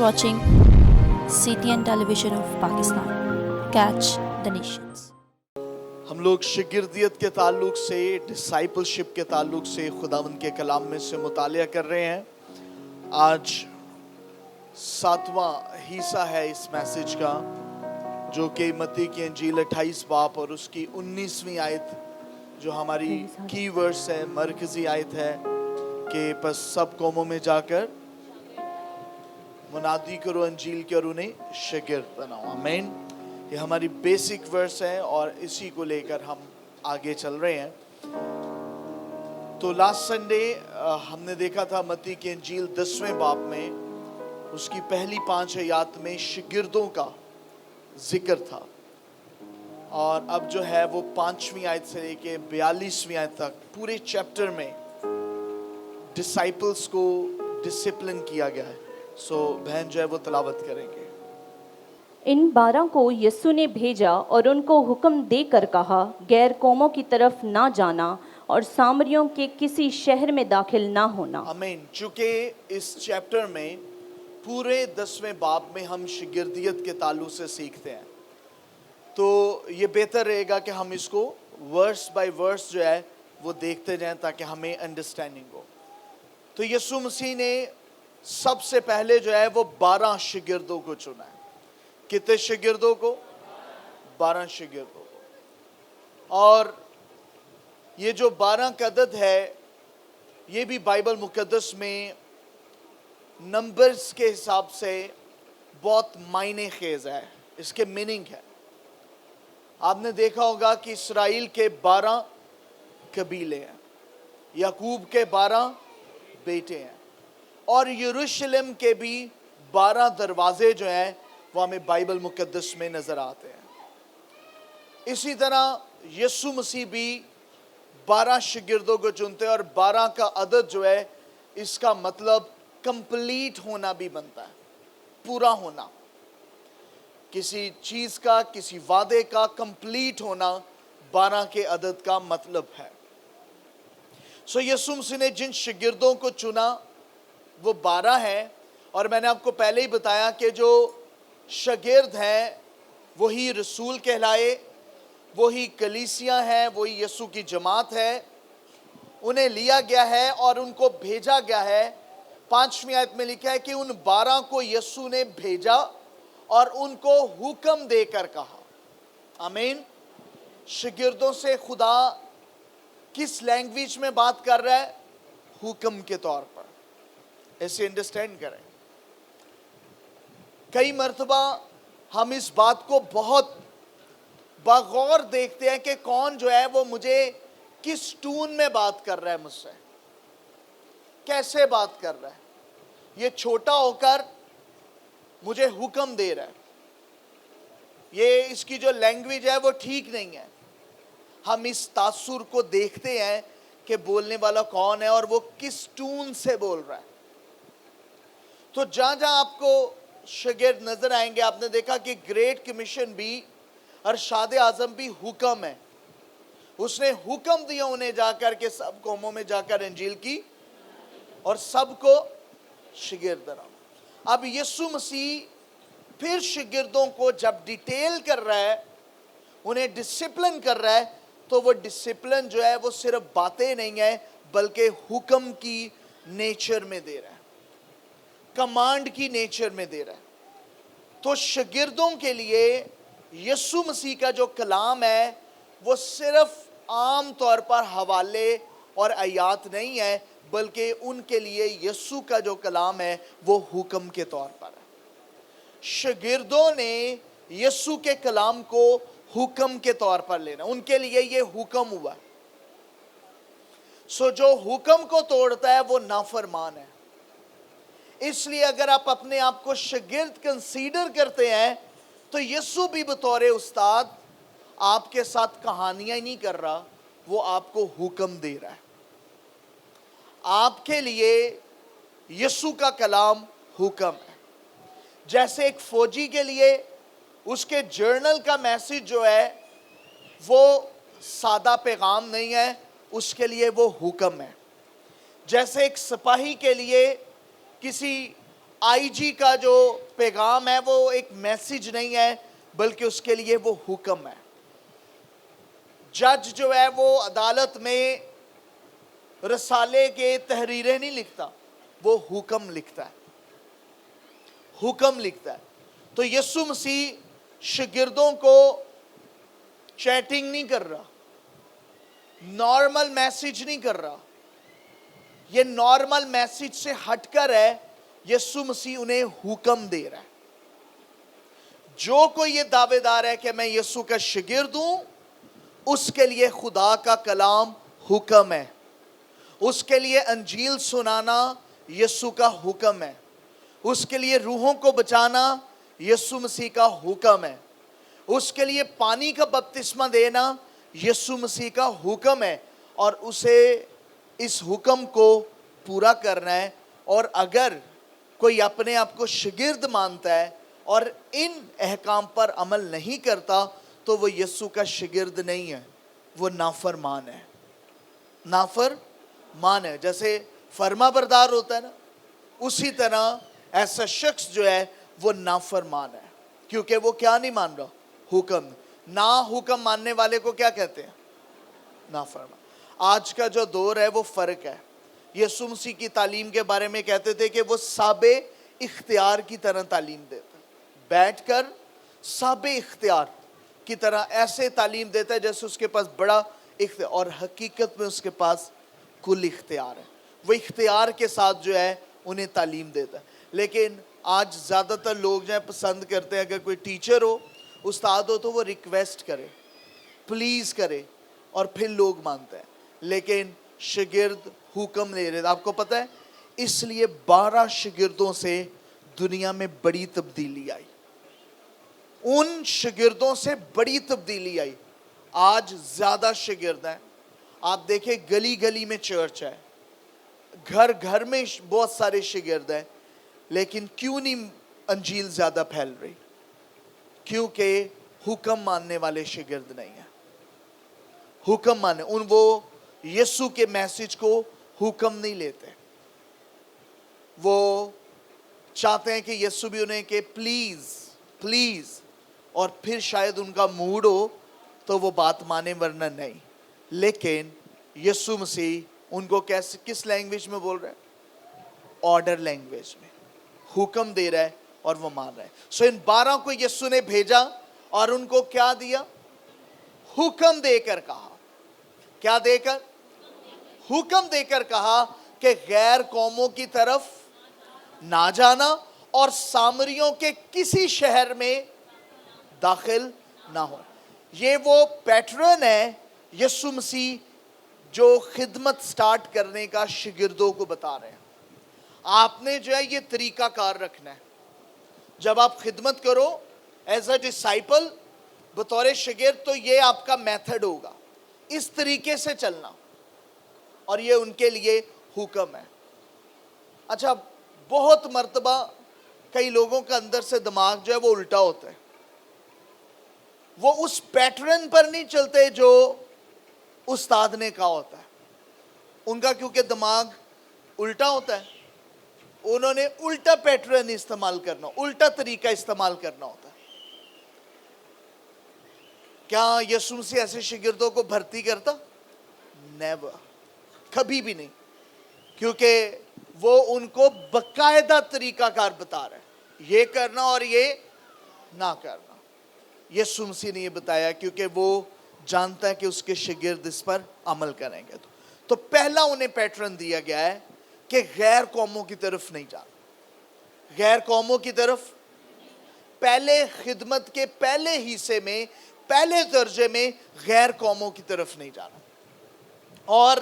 watching CTN Television of Pakistan. Catch the nations. हम लोग शिगिर्दियत के ताल्लुक से, डिसाइपलशिप के ताल्लुक से खुदावंद के कलाम में से मुतालिया कर रहे हैं। आज 7वां हिस्सा है इस मैसेज का, जो कि मत्ती की इंजील 28 बाब और उसकी 19वीं आयत, जो हमारी की वर्स है, मरकजी आयत है कि बस सब कौमों में जाकर मुनादी करो अंजील की और उन्हें शागिर्द बनाओ। आमीन। ये हमारी बेसिक वर्स है और इसी को लेकर हम आगे चल रहे हैं। तो लास्ट संडे हमने देखा था मत्ती की इंजील 10वें बाब में उसकी पहली 5 आयत में शागिर्दों का जिक्र था, और अब जो है वो 5वीं आयत से लेके 42वीं आयत तक पूरे चैप्टर में डिसाइपल्स को डिसिप्लिन किया गया है। सो बहन जो है वो तलावत करेंगे। इन 12 को यीशु ने भेजा और उनको हुक्म देकर कहा, गैर कौमों की तरफ ना जाना और सामरियों के किसी शहर में दाखिल ना होना। आमीन। चूंकि इस चैप्टर में पूरे 10वें बाब में हम शागिर्दियत के ताल्लुक से सीखते हैं, तो ये बेहतर रहेगा कि हम इसको वर्स बाय वर्स जो है वो देखते जाएं ताकि हमें अंडरस्टैंडिंग हो। तो यीशु मसीह ने सबसे पहले जो है वो 12 शागिर्दों को चुना है। कितने शागिर्दों को? 12 शागिर्दों को। और ये जो 12 का अदद है, ये भी बाइबल मुकद्दस में नंबर्स के हिसाब से बहुत मायने खेज है। इसके मीनिंग है, आपने देखा होगा कि इसराइल के 12 कबीले हैं, याकूब के 12 बेटे हैं, और यरूशलेम के भी 12 दरवाजे जो हैं वो हमें बाइबल मुकद्दस में नजर आते हैं। इसी तरह यीशु मसीह भी 12 शागिर्दों को चुनते हैं, और 12 का अदद जो है इसका मतलब कंप्लीट होना भी बनता है, पूरा होना। किसी चीज का, किसी वादे का कंप्लीट होना 12 के अदद का मतलब है। सो यीशु मसीह ने जिन शागिर्दों को चुना वो 12 हैं, और मैंने आपको पहले ही बताया कि जो शागिर्द हैं वही रसूल कहलाए, वही कलीसिया है, वही यीशु की जमात है। उन्हें लिया गया है और उनको भेजा गया है। 5वीं आयत में लिखा है कि उन 12 को यीशु ने भेजा और उनको हुक्म देकर कहा। आमीन। शागिर्दों से खुदा किस लैंग्वेज में बात कर रहा है? हुक्म के तौर पर। ऐसे अंडरस्टैंड करें। कई मर्तबा हम इस बात को बहुत बगौर देखते हैं कि कौन जो है वो मुझे किस टून में बात कर रहा है, मुझसे कैसे बात कर रहा है, ये छोटा होकर मुझे हुक्म दे रहा है, ये इसकी जो लैंग्वेज है वो ठीक नहीं है। हम इस तासुर को देखते हैं कि बोलने वाला कौन है और वो किस टून से बोल रहा है। तो जहां जहां आपको शागिर्द नजर आएंगे, आपने देखा कि ग्रेट कमीशन भी, अरशाद आजम भी हुक्म है। उसने हुक्म दिया उन्हें जाकर के सब कौमों में जाकर इंजील की और सबको शागिर्द बनाओ। अब यीशु मसीह फिर शागिर्दों को जब डिटेल कर रहा है, उन्हें डिसिप्लिन कर रहा है, तो वो डिसिप्लिन जो है वो सिर्फ बातें नहीं है बल्कि हुक्म की नेचर में दे रहा है, कमांड की नेचर में दे रहा है। तो शागिर्दों के लिए यीशु मसीह का जो कलाम है वो सिर्फ आम तौर पर हवाले और आयात नहीं है, बल्कि उनके लिए यीशु का जो कलाम है वो हुक्म के तौर पर है। शागिर्दों ने यीशु के कलाम को हुक्म के तौर पर लेना, उनके लिए ये हुक्म हुआ। सो जो हुक्म को तोड़ता है वो नाफरमान है। इसलिए अगर आप अपने आप को शागिर्द कंसीडर करते हैं तो यीशु भी बतौर उस्ताद आपके साथ कहानियां नहीं कर रहा, वो आपको हुक्म दे रहा है। आपके लिए यीशु का कलाम हुक्म है। जैसे एक फौजी के लिए उसके जर्नल का मैसेज जो है वो सादा पैगाम नहीं है, उसके लिए वो हुक्म है। जैसे एक सिपाही के लिए किसी آئی جی کا جو پیغام ہے وہ ایک میسیج نہیں ہے بلکہ اس کے لیے وہ حکم ہے. جج جو ہے وہ عدالت میں رسالے کے تحریریں نہیں لکھتا, وہ حکم لکھتا ہے, حکم لکھتا ہے. تو یسوع مسیح شاگردوں کو چیٹنگ نہیں کر رہا, نارمل میسیج نہیں کر رہا, یہ نارمل میسیج سے ہٹ کر ہے. یسوع مسیح انہیں حکم دے رہا ہے. جو کوئی یہ دعوے دار ہے کہ میں یسوع کا شاگرد ہوں, اس کے لیے خدا کا کلام حکم ہے, اس کے لیے انجیل سنانا یسوع کا حکم ہے, اس کے لیے روحوں کو بچانا یسوع مسیح کا حکم ہے, اس کے لیے پانی کا بپتسمہ دینا یسوع مسیح کا حکم ہے, اور اسے اس حکم کو پورا کرنا ہے. اور اگر کوئی اپنے آپ کو شاگرد مانتا ہے اور ان احکام پر عمل نہیں کرتا تو وہ یسوع کا شاگرد نہیں ہے, وہ نافرمان ہے. نافرمان ہے. جیسے فرما بردار ہوتا ہے نا, اسی طرح ایسا شخص جو ہے وہ نافرمان ہے, کیونکہ وہ کیا نہیں مان رہا, حکم. نا حکم ماننے والے کو کیا کہتے ہیں, نافرمان. آج کا جو دور ہے وہ فرق ہے. یسوع مسیح کی تعلیم کے بارے میں کہتے تھے کہ وہ صاحب اختیار کی طرح تعلیم دیتا ہے, بیٹھ کر صاحب اختیار کی طرح ایسے تعلیم دیتا ہے جیسے اس کے پاس بڑا اختیار, اور حقیقت میں اس کے پاس کل اختیار ہے. وہ اختیار کے ساتھ جو ہے انہیں تعلیم دیتا ہے. لیکن آج زیادہ تر لوگ جو ہے پسند کرتے ہیں, اگر کوئی ٹیچر ہو, استاد ہو, تو وہ ریکویسٹ کرے, پلیز کرے, اور پھر لوگ مانتے ہیں. لیکن شاگرد حکم لے رہے. آپ کو پتہ ہے اس لیے 12 شاگردوں سے دنیا میں بڑی تبدیلی آئی, ان شاگردوں سے بڑی تبدیلی آئی. آج زیادہ شاگرد ہیں. آپ دیکھیں گلی گلی میں چرچ ہے, گھر گھر میں بہت سارے شاگرد ہیں, لیکن کیوں نہیں انجیل زیادہ پھیل رہی؟ کیونکہ حکم ماننے والے شاگرد نہیں ہیں. حکم ماننے, وہ یسوع کے میسیج کو حکم نہیں لیتے. وہ چاہتے ہیں کہ یسوع بھی انہیں کہ پلیز پلیز, اور پھر شاید ان کا موڈ ہو تو وہ بات مانے, ورنہ نہیں. لیکن یسوع مسیح ان کو کس لینگویج میں بول رہا ہے؟ آرڈر لینگویج میں حکم دے رہا ہے, اور وہ مان رہا ہے. سو ان 12 کو یسوع نے بھیجا اور ان کو کیا دیا؟ حکم دے کر کہا. کیا دے کر؟ حکم دے کر کہا کہ غیر قوموں کی طرف نہ جانا اور سامریوں کے کسی شہر میں داخل نہ ہو. یہ وہ پیٹرن ہے یسوع مسیح جو خدمت سٹارٹ کرنے کا شاگردوں کو بتا رہے ہیں. آپ نے جو ہے یہ طریقہ کار رکھنا ہے. جب آپ خدمت کرو ایز اے ڈسائپل, بطور شاگرد, تو یہ آپ کا میتھڈ ہوگا, اس طریقے سے چلنا, اور یہ ان کے لیے حکم ہے. اچھا, بہت مرتبہ کئی لوگوں کا اندر سے دماغ جو ہے وہ الٹا ہوتا ہے. وہ اس پیٹرن پر نہیں چلتے جو استاد نے کہا ہوتا ہے. ان کا کیونکہ دماغ الٹا ہوتا ہے, انہوں نے الٹا پیٹرن استعمال کرنا, الٹا طریقہ استعمال کرنا ہوتا ہے. کیا یسوع مسیح ایسے شاگردوں کو بھرتی کرتا؟ نیور, کبھی بھی نہیں. کیونکہ وہ ان کو باقاعدہ طریقہ کار بتا رہا ہے, یہ کرنا اور یہ نہ کرنا. یسوع مسیح نے یہ بتایا کیونکہ وہ جانتا ہے کہ اس کے شاگرد اس پر عمل کریں گے. تو پہلا انہیں پیٹرن دیا گیا ہے کہ غیر قوموں کی طرف نہیں جانا. غیر قوموں کی طرف پہلے خدمت کے پہلے حصے میں, پہلے درجے میں غیر قوموں کی طرف نہیں جانا. اور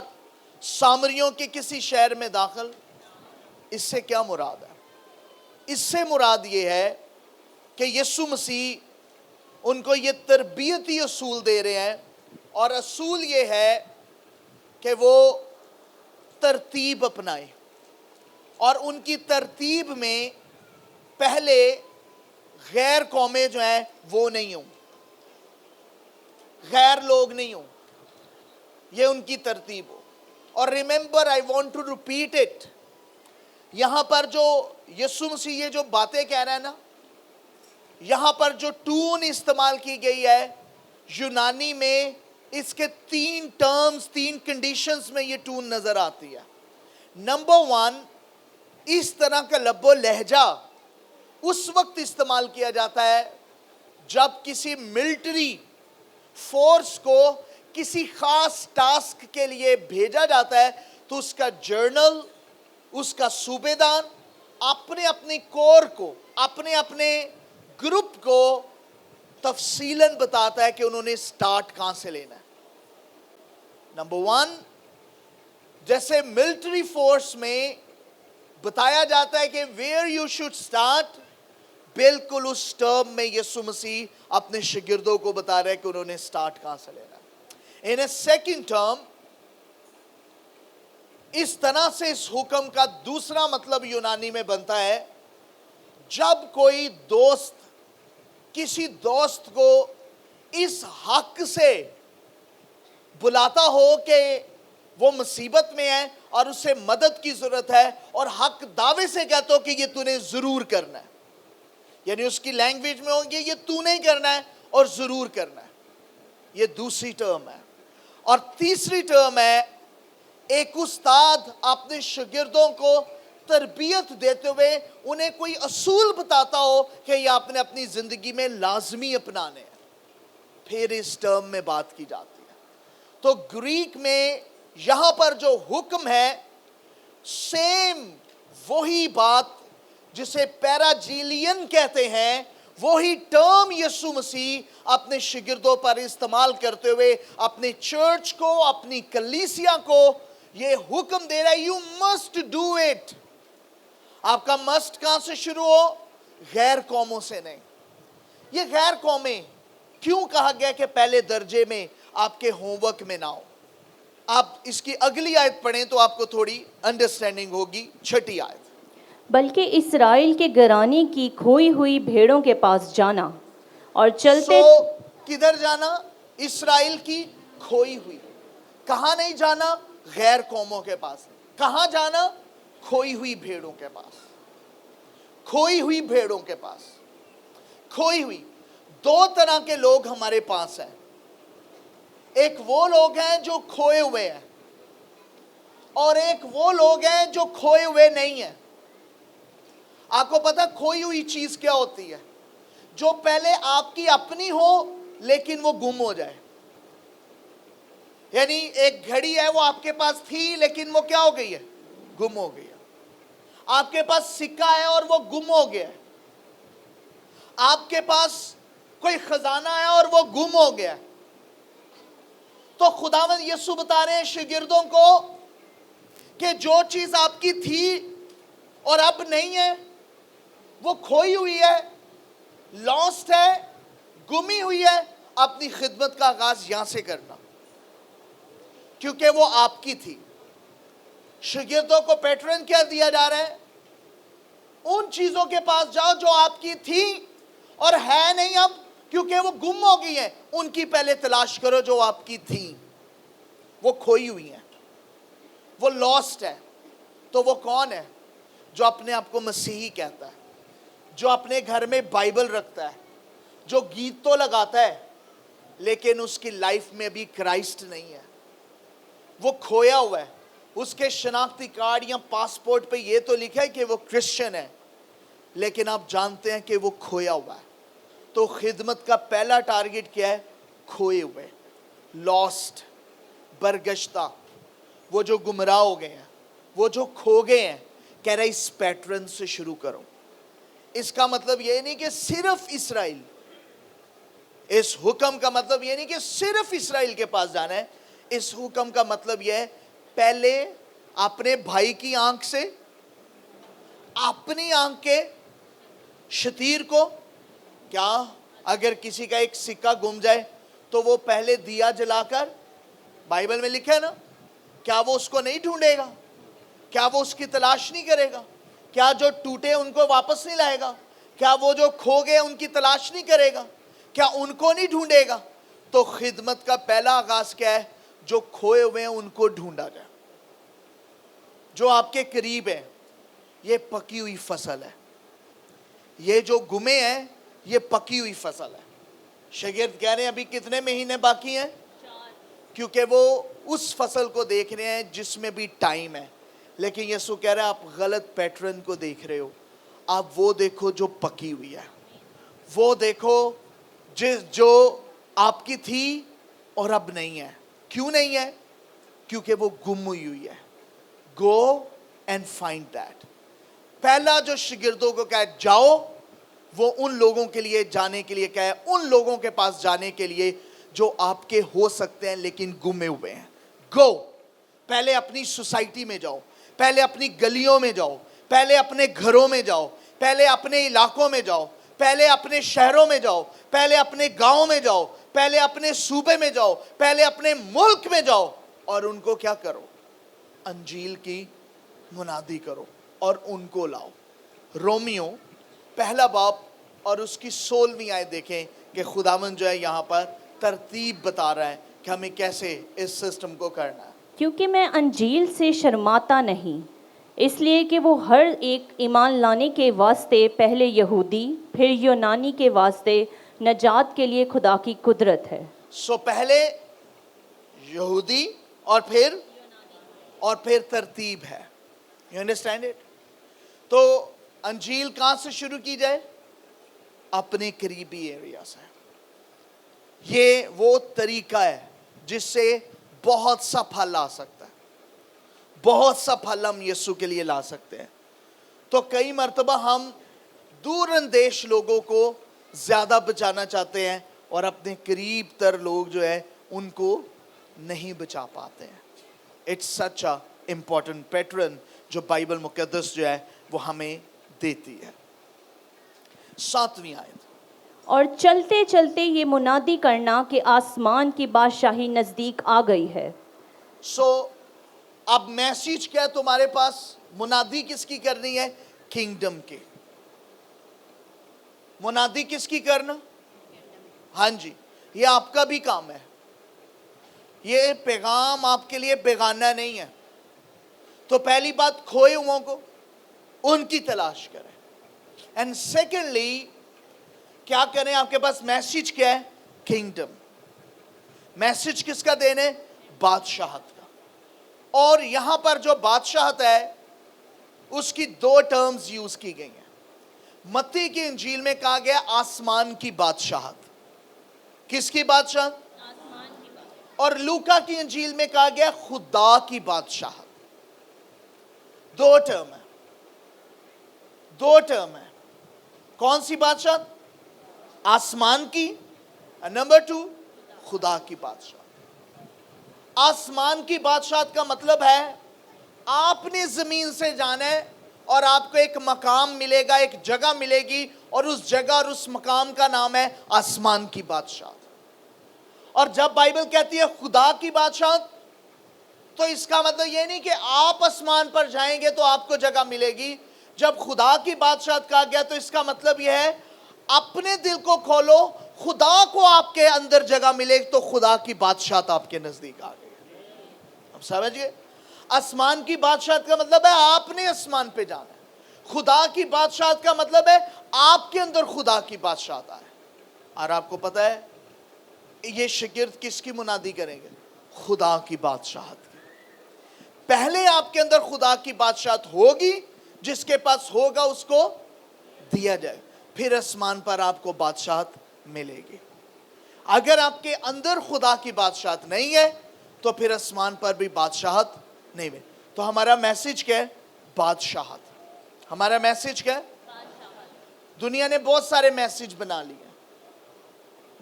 سامریوں کے کسی شہر میں داخل, اس سے کیا مراد ہے؟ اس سے مراد یہ ہے کہ یسوع مسیح ان کو یہ تربیتی اصول دے رہے ہیں, اور اصول یہ ہے کہ وہ ترتیب اپنائیں, اور ان کی ترتیب میں پہلے غیر قومیں جو ہیں وہ نہیں ہوں, غیر لوگ نہیں ہوں, یہ ان کی ترتیب ہو. اور remember, I want to repeat it, यहां पर जो यीशु मसीह ये जो बातें कह रहा है ना, यहां पर जो टून इस्तेमाल की गई है यूनानी में, इसके 3 टर्म्स, 3 कंडीशंस में ये टून नजर आती है। नंबर 1, इस तरह का लब्बो लहजा उस वक्त इस्तेमाल किया जाता है जब किसी मिलिट्री फोर्स को किसी खास टास्क के लिए भेजा जाता है, तो उसका जर्नल, उसका सूबेदार अपने अपने कोर को, अपने अपने ग्रुप को तफसीलन बताता है कि उन्होंने स्टार्ट कहां से लेना है। नंबर 1, जैसे मिलिट्री फोर्स में बताया जाता है कि वेयर यू शुड स्टार्ट, बिल्कुल उस टर्म में यीशु मसीह अपने शागिर्दों को बता रहे हैं कि उन्होंने स्टार्ट कहां से लेना है। इन ए सेकंड टर्म, इस तरह से इस हुक्म का दूसरा मतलब यूनानी में बनता है, जब कोई दोस्त किसी दोस्त को इस हक से बुलाता हो कि वो मुसीबत में है और उसे मदद की जरूरत है, और हक दावे से कहता हो कि ये तूने जरूर करना है, यानी उसकी लैंग्वेज में होंगे ये तूने करना है और जरूर करना है। ये दूसरी टर्म है। और तीसरी टर्म है, एक उस्ताद अपने शागिर्दों को तरबियत देते हुए उन्हें कोई असूल बताता हो कि ये आपने अपनी जिंदगी में लाजमी अपनाने हैं, फिर इस टर्म में बात की जाती है। तो ग्रीक में यहां पर जो हुक्म है, सेम वही बात जिसे पैराजीलियन कहते हैं, वही टर्म यीशु मसीह अपने शागिर्दों पर इस्तेमाल करते हुए अपने चर्च को, अपनी कलीसिया को ये हुक्म दे रहा है, यू मस्ट डू इट। आपका मस्ट कहां से शुरू हो? गैर कौमों से नहीं। ये गैर कौमें क्यों कहा गया कि पहले दर्जे में आपके होमवर्क में ना हो? आप इसकी अगली आयत पढ़ें तो आपको थोड़ी अंडरस्टैंडिंग होगी। 6ठी आयत, बल्कि इस्राएल के घराने की खोई हुई भेड़ों के पास जाना और चलते किधर जाना? इस्राएल की खोई हुई। कहां नहीं जाना? गैर कौमों के पास। कहां जाना? खोई हुई भेड़ों के पास। खोई हुई भेड़ों के पास। खोई हुई, 2 तरह के लोग हमारे पास हैं। एक वो लोग हैं जो खोए हुए हैं, और एक वो लोग हैं जो खोए हुए नहीं हैं। आपको पता खोई हुई चीज क्या होती है? जो पहले आपकी अपनी हो लेकिन वो गुम हो जाए। यानी एक घड़ी है, वो आपके पास थी लेकिन वो क्या हो गई है? गुम हो गई है। आपके पास सिक्का है और वो गुम हो गया है। आपके पास कोई खजाना है और वो गुम हो गया है। तो खुदावंद यीशु बता रहे हैं शागिर्दों को कि जो चीज आपकी थी और अब नहीं है, वो खोई हुई है, लॉस्ट है, गुमी हुई है। अपनी खिदमत का आगाज यहां से करना, क्योंकि वो आपकी थी। शागिर्दों को पैटर्न क्या दिया जा रहा है? उन चीजों के पास जाओ जो आपकी थी और है नहीं अब, क्योंकि वो गुम हो गई है। उनकी पहले तलाश करो जो आपकी थी। वो खोई हुई है, वो लॉस्ट है। तो वो कौन है? जो अपने आप को मसीही कहता है, जो अपने घर में बाइबल रखता है, जो गीत तो लगाता है लेकिन उसकी लाइफ में भी क्राइस्ट नहीं है। वो खोया हुआ है। उसके शनाख्ती कार्ड या पासपोर्ट पे ये तो लिखा है कि वो क्रिश्चियन है, लेकिन आप जानते हैं कि वो खोया हुआ है। तो खिदमत का पहला टारगेट क्या है? खोए हुए, लॉस्ट, बरगश्ता, वो जो गुमराह हो गए हैं, वो जो खो गए हैं। कह रहा है इस पैटर्न से शुरू करो। इसका मतलब ये नहीं कि सिर्फ इस्राएल, इस हुक्म का मतलब ये नहीं कि सिर्फ इस्राएल के पास जाना है। इस हुक्म का मतलब यह है, पहले अपने भाई की आंख से, अपनी आंख के शतीर को, क्या अगर किसी का एक सिक्का गुम जाए तो वो पहले दिया जलाकर, बाइबल में लिखा है ना, क्या वो उसको नहीं ढूंढेगा? क्या वो उसकी तलाश नहीं करेगा? क्या जो टूटे उनको वापस नहीं लाएगा? क्या वो जो खो गए उनकी तलाश नहीं करेगा? क्या उनको नहीं ढूंढेगा? तो खिदमत का पहला आगाज क्या है? जो खोए हुए हैं उनको ढूंढा जाए, जो आपके करीब है। ये पकी हुई फसल है, ये जो गुमे हैं ये पकी हुई फसल है। शागिर्द कह रहे हैं अभी कितने महीने बाकी हैं? क्योंकि वो उस फसल को देख रहे हैं जिसमें भी टाइम है। लेकिन यीशु कह रहा है आप गलत पैटर्न को देख रहे हो, आप वो देखो जो पकी हुई है, वो देखो जो आपकी थी और अब नहीं है। क्यों नहीं है? क्योंकि वो गुम हुई है। Go and find that. पहला जो शागिर्दों को कहा जाओ, वो उन लोगों के लिए जाने के लिए कहा है, उन लोगों के पास जाने के लिए जो आपके हो सकते हैं लेकिन गुमे हुए हैं। गो, पहले अपनी सोसाइटी में जाओ, पहले अपनी गलियों में जाओ, पहले अपने घरों में जाओ, पहले अपने इलाकों में जाओ, पहले अपने शहरों में जाओ, पहले अपने गांव में जाओ, पहले अपने सूबे में जाओ, पहले अपने मुल्क में जाओ और उनको क्या करो? अंजील की मुनादी करो और उनको लाओ। रोमियो पहला बाब और उसकी 16वीं आयत देखें कि खुदावंद जो है यहाँ पर तरतीब बता रहा है कि हमें कैसे इस सिस्टम को करना है। क्योंकि मैं अंजील से शर्माता नहीं, इसलिए कि वो हर एक ईमान लाने के वास्ते पहले यहूदी फिर यूनानी के वास्ते नजात के लिए खुदा की कुदरत है। सो पहले यहूदी और फिर तरतीब है। You understand it? तो अंजील कहाँ से शुरू की जाए? अपने करीबी एरिया से। ये वो तरीका है जिससे बहुत सा फल ला सकता है, बहुत सा फल हम यीशु के लिए ला सकते हैं। तो कई मर्तबा हम दूर अंदेश लोगों को ज़्यादा बचाना चाहते हैं और अपने करीब तर लोग जो है उनको नहीं बचा पाते हैं। It's such a important pattern जो बाइबल मुकद्दस जो है वो हमें देती है। 7वीं आयत। और चलते चलते ये मुनादी करना कि आसमान की बादशाही नज़दीक आ गई है। सो अब मैसेज क्या है तुम्हारे पास? मुनादी किसकी करनी है? किंगडम की। मुनादी किसकी करना? हाँ जी, ये आपका भी काम है। ये पैगाम आपके लिए बेगाना नहीं है। तो पहली बात, खोए हुओं को उनकी तलाश करें। एंड सेकेंडली क्या करें? आपके पास मैसेज क्या है? किंगडम। मैसेज किसका देने? बादशाहत का। और यहां पर जो बादशाहत है उसकी 2 टर्म्स यूज की गई हैं। मत्ती की इंजील में कहा गया आसमान की बादशाहत। किसकी बादशाहत? आसमान की बादशाहत। और लूका की इंजील में कहा गया खुदा की बादशाहत। 2 टर्म है, 2 टर्म है। कौन सी बादशाहत? आसमान की। नंबर 2 खुदा की बादशाहत। आसमान की बादशाहत का मतलब है आपने जमीन से जाना है और आपको एक मकाम मिलेगा, एक जगह मिलेगी और उस जगह और उस मकाम का नाम है आसमान की बादशाहत। और जब बाइबल कहती है खुदा की बादशाहत तो इसका मतलब ये नहीं कि आप आसमान पर जाएंगे तो आपको जगह मिलेगी। जब खुदा की बादशाहत कहा गया तो इसका मतलब यह है अपने दिल को खोलो, खुदा को आपके अंदर जगह मिले तो खुदा की बादशाहत आपके नजदीक आ गई। अब समझ गए? आसमान की बादशाहत का मतलब है आपने आसमान पे जाना है। खुदा की बादशाहत का मतलब है आपके अंदर खुदा की बादशाहत आए। और आपको पता है ये शागिर्द किसकी मुनादी करेंगे? खुदा की बादशाहत की। पहले आपके अंदर खुदा की बादशाहत होगी, जिसके पास होगा उसको दिया जाए, फिर आसमान पर आपको बादशाहत मिलेगी। अगर आपके अंदर खुदा की बादशाहत नहीं है तो फिर आसमान पर भी बादशाहत नहीं मिले। तो हमारा मैसेज क्या है? बादशाहत। हमारा मैसेज क्या है? दुनिया ने बहुत सारे मैसेज बना लिए,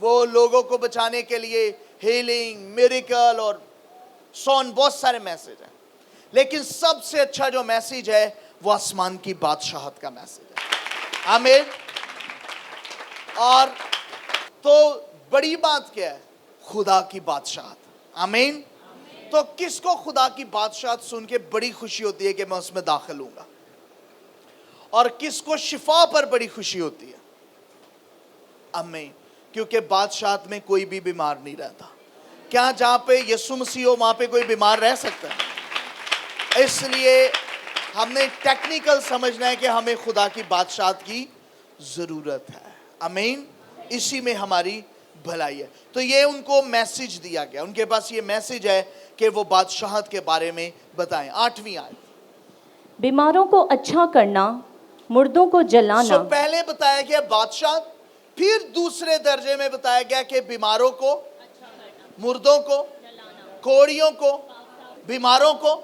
वो लोगों को बचाने के लिए हीलिंग, मिरेकल और सोन, बहुत सारे मैसेज हैं। लेकिन सबसे अच्छा जो मैसेज है वो आसमान की बादशाहत का मैसेज है। आमीन। और तो बड़ी बात क्या है? खुदा की बादशाहत। आमीन। तो किसको खुदा की बादशाहत सुन के बड़ी खुशी होती है कि मैं उसमें दाखिल हूंगा, और किसको शिफा पर बड़ी खुशी होती है? आमीन। क्योंकि बादशाहत में कोई भी बीमार नहीं रहता। क्या जहां पे यीशु मसीह हो वहां पे कोई बीमार रह सकता है? इसलिए ہم نے ٹیکنیکل سمجھنا ہے کہ ہمیں خدا کی بادشاہت کی ضرورت ہے. آمین. اسی میں ہماری بھلائی ہے. تو یہ ان کو میسج دیا گیا, ان کے پاس یہ میسج ہے کہ وہ بادشاہت کے بارے میں بتائیں. 8ویں آیت. بیماروں کو اچھا کرنا, مردوں کو جلانا. پہلے بتایا گیا بادشاہ, پھر دوسرے درجے میں بتایا گیا کہ بیماروں کو, مردوں کو, کوڑیوں کو, بیماروں کو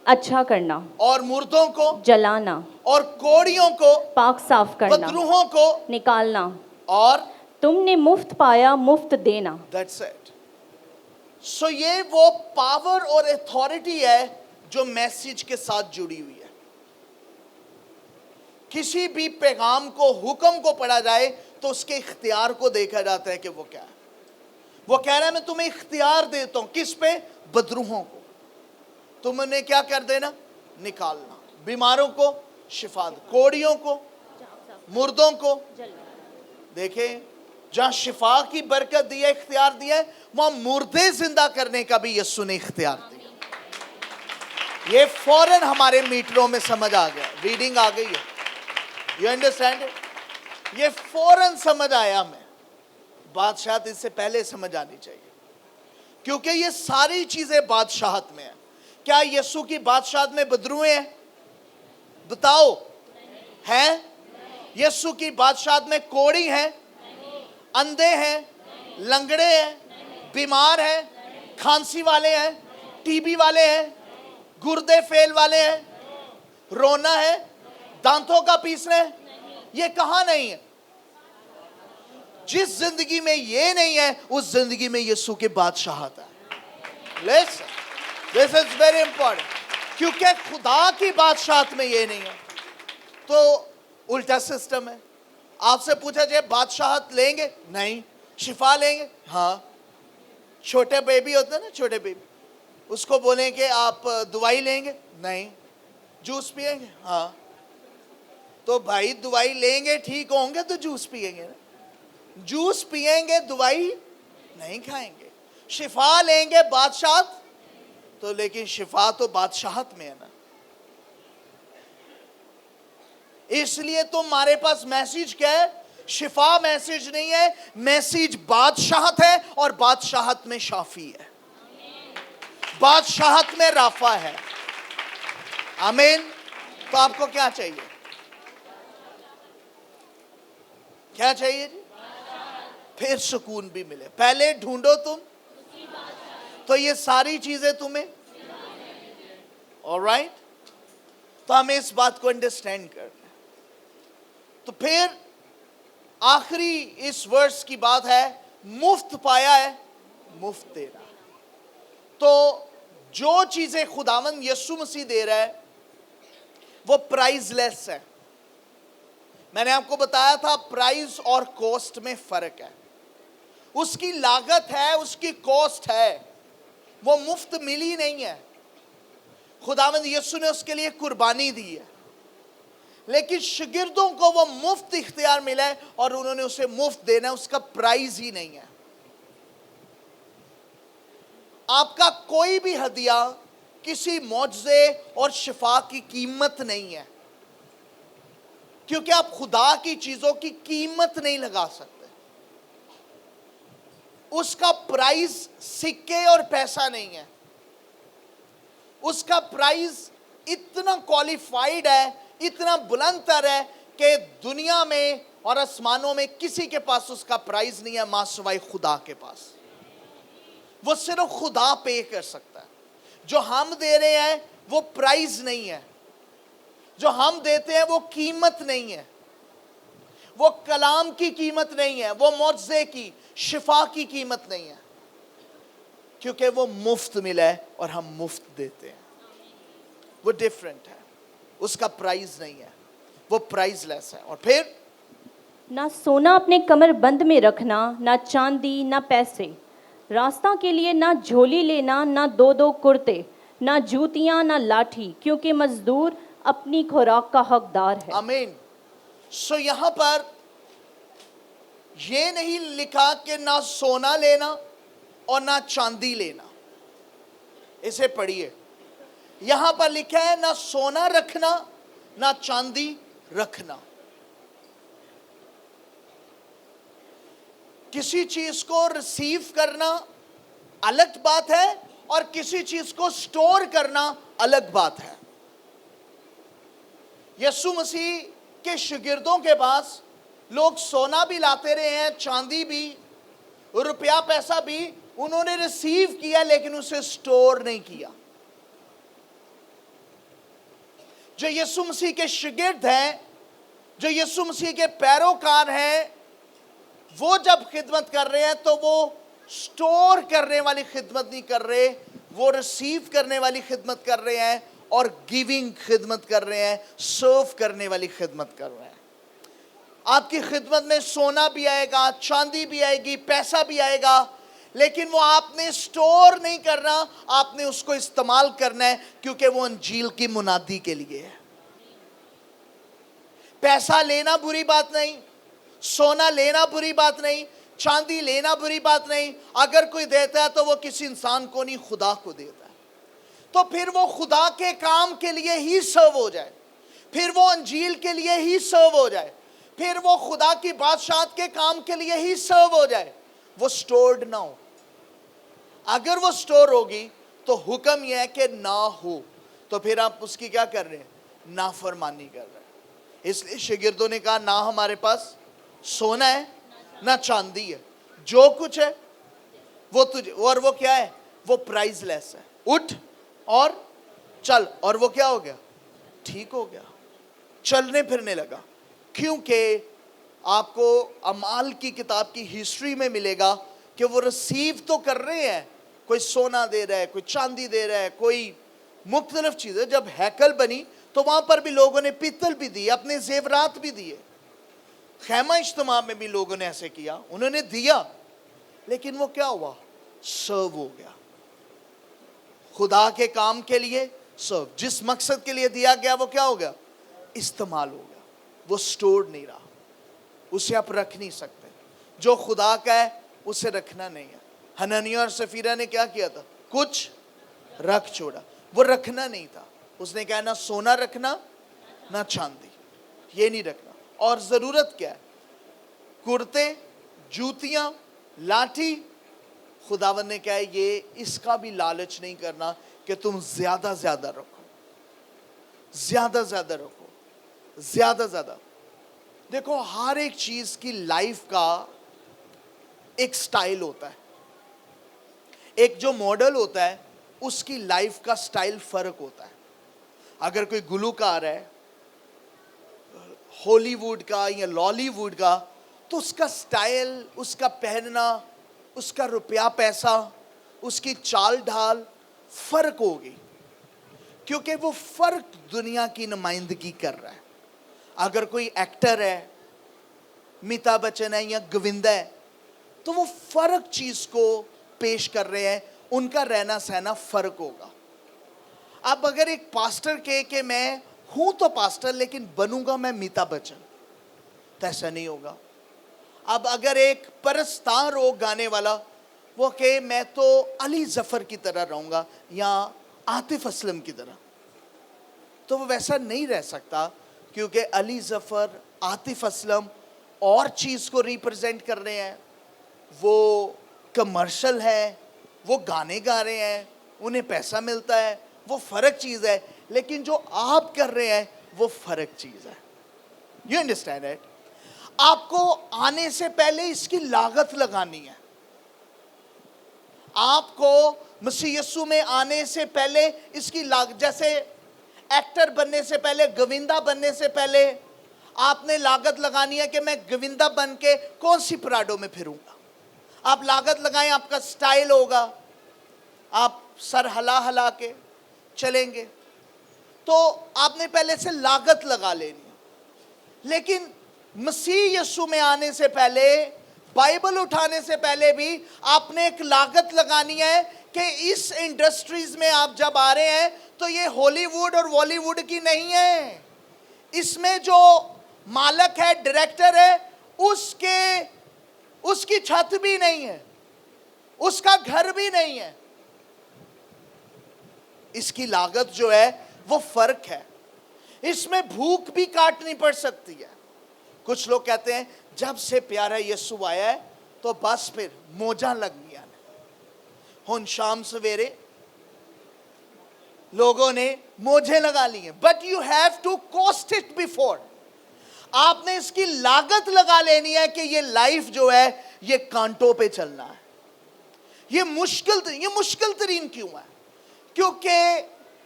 اچھا کرنا, اور مردوں کو جلانا, اور کوڑیوں کو, پاک صاف کرنا, بدروحوں کو نکالنا. اور تم نے مفت پایا, مفت دینا. that's it. سو یہ وہ پاور اور اتھارٹی ہے جو میسج کے ساتھ جڑی ہوئی ہے. کسی بھی پیغام کو, حکم کو پڑھا جائے تو اس کے اختیار کو دیکھا جاتا ہے کہ وہ کیا ہے. وہ کہہ رہا ہے میں تمہیں اختیار دیتا ہوں, کس پہ؟ بدروحوں کو. تم نے کیا کر دینا؟ نکالنا. بیماروں کو شفا, کوڑیوں کو, مردوں کو. دیکھیں جہاں شفا کی برکت دی ہے, اختیار دیا ہے, وہاں مردے زندہ کرنے کا بھی یسوع نے اختیار دیا. یہ فوراً ہمارے میٹروں میں سمجھ آ گیا, ریڈنگ آ گئی ہے. You understand? یہ فوراً سمجھ آیا ہمیں. بادشاہت اس سے پہلے سمجھ آنی چاہیے, کیونکہ یہ ساری چیزیں بادشاہت میں ہیں. کیا یسوع کی بادشاہت میں بدروئے ہیں؟ بتاؤ, ہیں؟ یسوع کی بادشاہت میں کوڑی ہیں, اندھے ہیں, لنگڑے ہیں, بیمار ہیں, کھانسی والے ہیں, ٹی بی والے ہیں, گردے فیل والے ہیں, رونا ہے, دانتوں کا پیسنا ہے؟ یہ کہاں نہیں ہے. جس زندگی میں یہ نہیں ہے, اس زندگی میں یسوع کی بادشاہت ہے. Listen, this is very important. کیونکہ خدا کی بادشاہت میں یہ نہیں ہے. تو الٹا سسٹم ہے. آپ سے پوچھا جائے بادشاہت لیں گے؟ نہیں. شفا لیں گے؟ ہاں. چھوٹے بیبی ہوتے ہیں نا, چھوٹے بیبی, اس کو بولیں کہ آپ دوائی لیں گے؟ نہیں. جوس پئیں گے؟ ہاں. تو بھائی دوائی لیں گے, ٹھیک ہوں گے تو جوس پئیں گے نا. جوس پئیں گے, دوائی نہیں کھائیں گے. شفا لیں گے, بادشاہت تو, لیکن شفا تو بادشاہت میں ہے نا. اس لیے تمہارے پاس میسج کیا ہے؟ شفا میسج نہیں ہے, میسج بادشاہت ہے, اور بادشاہت میں شافی ہے, بادشاہت میں رافع ہے. آمین. تو آپ کو کیا چاہیے؟ کیا چاہیے جی؟ پھر سکون بھی ملے. پہلے ڈھونڈو تم تو یہ ساری چیزیں تمہیں. alright, تو ہمیں اس بات کو انڈرسٹینڈ کرنا ہے. تو پھر آخری اس ورس کی بات ہے, مفت پایا ہے, مفت دینا. تو جو چیزیں خداوند یسوع مسیح دے رہا ہے وہ پرائز لیس ہے. میں نے آپ کو بتایا تھا پرائز اور کوسٹ میں فرق ہے. اس کی لاگت ہے, اس کی کوسٹ ہے, وہ مفت ملی نہیں ہے. خداوند یسوع نے اس کے لیے قربانی دی ہے, لیکن شاگردوں کو وہ مفت اختیار ملا ہے اور انہوں نے اسے مفت دینا ہے, اس کا پرائز ہی نہیں ہے. آپ کا کوئی بھی ہدیہ کسی معجزے اور شفا کی قیمت نہیں ہے, کیونکہ آپ خدا کی چیزوں کی قیمت نہیں لگا سکتے. اس کا پرائز سکے اور پیسہ نہیں ہے. اس کا پرائز اتنا کوالیفائیڈ ہے, اتنا بلند تر ہے کہ دنیا میں اور آسمانوں میں کسی کے پاس اس کا پرائز نہیں ہے ماں سوائے خدا کے پاس. وہ صرف خدا پے کر سکتا ہے. جو ہم دے رہے ہیں وہ پرائز نہیں ہے, جو ہم دیتے ہیں وہ قیمت نہیں ہے, وہ کلام کی قیمت نہیں ہے, وہ معجزے کی, شفا کی قیمت نہیں ہے, کیونکہ وہ مفت ملا ہے اور ہم مفت دیتے ہیں. وہ ڈیفرنٹ ہے, اس کا پرائز نہیں ہے, وہ پرائز لیس ہے. اور پھر نہ سونا اپنے کمر بند میں رکھنا, نہ چاندی, نہ پیسے, راستہ کے لیے نہ جھولی لینا, نہ دو دو کرتے, نہ جوتیاں, نہ لاٹھی, کیونکہ مزدور اپنی خوراک کا حقدار ہے. آمین. سو یہاں پر یہ نہیں لکھا کہ نہ سونا لینا اور نہ چاندی لینا. اسے پڑھیے. यहां पर लिखा है ना सोना रखना ना चांदी रखना। किसी चीज को रिसीव करना अलग बात है और किसी चीज को स्टोर करना अलग बात है। यीशु मसीह के शागिर्दों के पास लोग सोना भी लाते रहे हैं, चांदी भी, रुपया पैसा भी उन्होंने रिसीव किया, लेकिन उसे स्टोर नहीं किया। जो यीशु मसीह के शागिर्द हैं, जो यीशु मसीह के पैरोकार हैं, वो जब खिदमत कर रहे हैं तो वो स्टोर करने वाली खिदमत नहीं कर रहे, वो रिसीव करने वाली खिदमत कर रहे हैं और गिविंग खिदमत कर रहे हैं, सर्व करने वाली खिदमत कर रहे हैं। आपकी खिदमत में सोना भी आएगा, चांदी भी आएगी, पैसा भी आएगा, लेकिन वो आपने स्टोर नहीं करना, आपने उसको इस्तेमाल करना है, क्योंकि वो अंजील की मुनादी के लिए है। पैसा लेना बुरी बात नहीं, सोना लेना बुरी बात नहीं, चांदी लेना बुरी बात नहीं। अगर कोई देता है तो वो किसी इंसान को नहीं, खुदा को देता है। तो फिर वो खुदा के काम के लिए ही सर्व हो जाए, फिर वो अंजील के लिए ही सर्व हो जाए, फिर वो खुदा की बादशाहत के काम के लिए ही सर्व हो जाए, वो स्टोर्ड ना हो। अगर वो स्टोर होगी तो हुक्म यह है कि ना हो, तो फिर आप उसकी क्या कर रहे हैं? नाफरमानी कर रहे हैं। इसलिए शागिर्दों ने कहा ना हमारे पास सोना है ना चांदी है, जो कुछ है वो तुझे, और वो क्या है? वो प्राइसलेस है। उठ और चल। और वो क्या हो गया? ठीक हो गया, चलने फिरने लगा। क्योंकि आपको अमाल की किताब की हिस्ट्री में मिलेगा कि वो रिसीव तो कर रहे हैं, कोई सोना दे रहा है, कोई चांदी दे रहा है, कोई मुख्तलिफ चीज़ें। जब हैकल बनी तो वहाँ पर भी लोगों ने पित्तल भी दिए, अपने जेवरात भी दिए। खैमा इज्तिमा में भी लोगों ने ऐसे किया, उन्होंने दिया, लेकिन वो क्या हुआ? सर्व हो गया। खुदा के काम के लिए सर्व, जिस मकसद के लिए दिया गया वो क्या हो गया? इस्तेमाल हो गया। वो स्टोर नहीं रहा, उसे आप रख नहीं सकते। जो खुदा का है उसे रखना नहीं है। हननिया और सफीरा ने क्या किया था? कुछ रख छोड़ा, वो रखना नहीं था। उसने कहा ना सोना रखना ना चांदी, ये नहीं रखना। और ज़रूरत क्या है? कुर्ते, जूतियाँ, लाठी। खुदावन ने कहा ये इसका भी लालच नहीं करना कि तुम ज़्यादा ज़्यादा रखो, ज़्यादा ज़्यादा रखो, ज़्यादा ज़्यादा। देखो हर एक चीज़ की लाइफ का एक स्टाइल होता है, एक जो मॉडल होता है उसकी लाइफ का स्टाइल फ़र्क होता है। अगर कोई गुलूकार है हॉलीवुड का या लॉलीवुड का, तो उसका स्टाइल, उसका पहनना, उसका रुपया पैसा, उसकी चाल ढाल फ़र्क होगी, क्योंकि वो फ़र्क दुनिया की नुमाइंदगी कर रहा है। अगर कोई एक्टर है, अमिताभ बच्चन है या गोविंदा है, तो वो फ़र्क चीज़ को पेश कर रहे हैं, उनका रहना सहना फ़र्क होगा। अब अगर एक पास्टर कहे कि मैं हूँ तो पास्टर लेकिन बनूंगा मैं अमिताभ बच्चन, तो ऐसा नहीं होगा। अब अगर एक परस्तार हो गाने वाला, वो कहे मैं तो अली ज़फ़र की तरह रहूँगा या आतिफ असलम की तरह, तो वो वैसा नहीं रह सकता, क्योंकि अली ज़फ़र, आतिफ असलम और चीज़ को रिप्रेजेंट कर रहे हैं। वो कमर्शियल है, वो गाने गा रहे हैं, उन्हें पैसा मिलता है, वो फ़र्क चीज़ है। लेकिन जो आप कर रहे हैं वो फ़र्क चीज़ है। You understand it? आपको आने से पहले इसकी लागत लगानी है। आपको मसीह यीशु में आने से पहले इसकी लागत, जैसे एक्टर बनने से पहले, गोविंदा बनने से पहले आपने लागत लगानी है कि मैं गोविंदा बन के कौन सी पराडों में फिरूंगा। आप लागत लगाएं, आपका स्टाइल होगा, आप सर हला हला के चलेंगे, तो आपने पहले से लागत लगा लेनी। लेकिन मसीह यीशु में आने से पहले, बाइबल उठाने से पहले भी आपने एक लागत लगानी है कि इस इंडस्ट्रीज में आप जब आ रहे हैं तो ये हॉलीवुड और बॉलीवुड की नहीं है। इसमें जो मालक है, डायरेक्टर है, उसकी छत भी नहीं है, उसका घर भी नहीं है। इसकी लागत जो है वो फर्क है। इसमें भूख भी काटनी पड़ सकती है। कुछ लोग कहते हैं जब से प्यारा यीशु आया है तो बस फिर मौजां लग गया। हुन शाम सवेरे लोगों ने मौजें लगा ली हैं, but you have to cost it before. आपने इसकी लागत लगा लेनी है कि ये लाइफ जो है ये कांटों पे चलना है। ये मुश्किल तरीन क्यों है? क्योंकि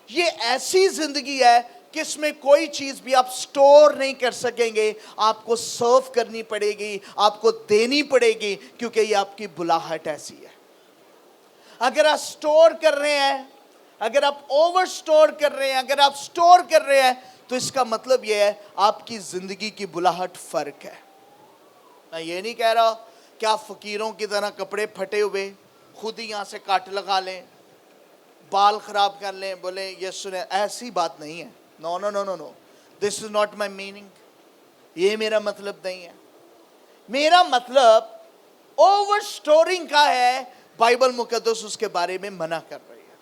ये ऐसी जिंदगी है कि इसमें कोई चीज भी आप स्टोर नहीं कर सकेंगे। आपको सर्व करनी पड़ेगी, आपको देनी पड़ेगी, क्योंकि ये आपकी बुलाहट ऐसी है। अगर आप स्टोर कर रहे हैं, अगर आप ओवर स्टोर कर रहे हैं, अगर आप स्टोर कर रहे हैं, तो इसका मतलब यह है आपकी जिंदगी की बुलाहट फर्क है। मैं ये नहीं कह रहा कि आप फकीरों की तरह कपड़े फटे हुए खुद ही यहां से काट लगा लें, बाल खराब कर लें, बोले ये सुने, ऐसी बात नहीं है। No no no no no, this is not my meaning. ये मेरा मतलब नहीं है। मेरा मतलब ओवर स्टोरिंग का है। बाइबल मुकद्दस उसके बारे में मना कर रही है।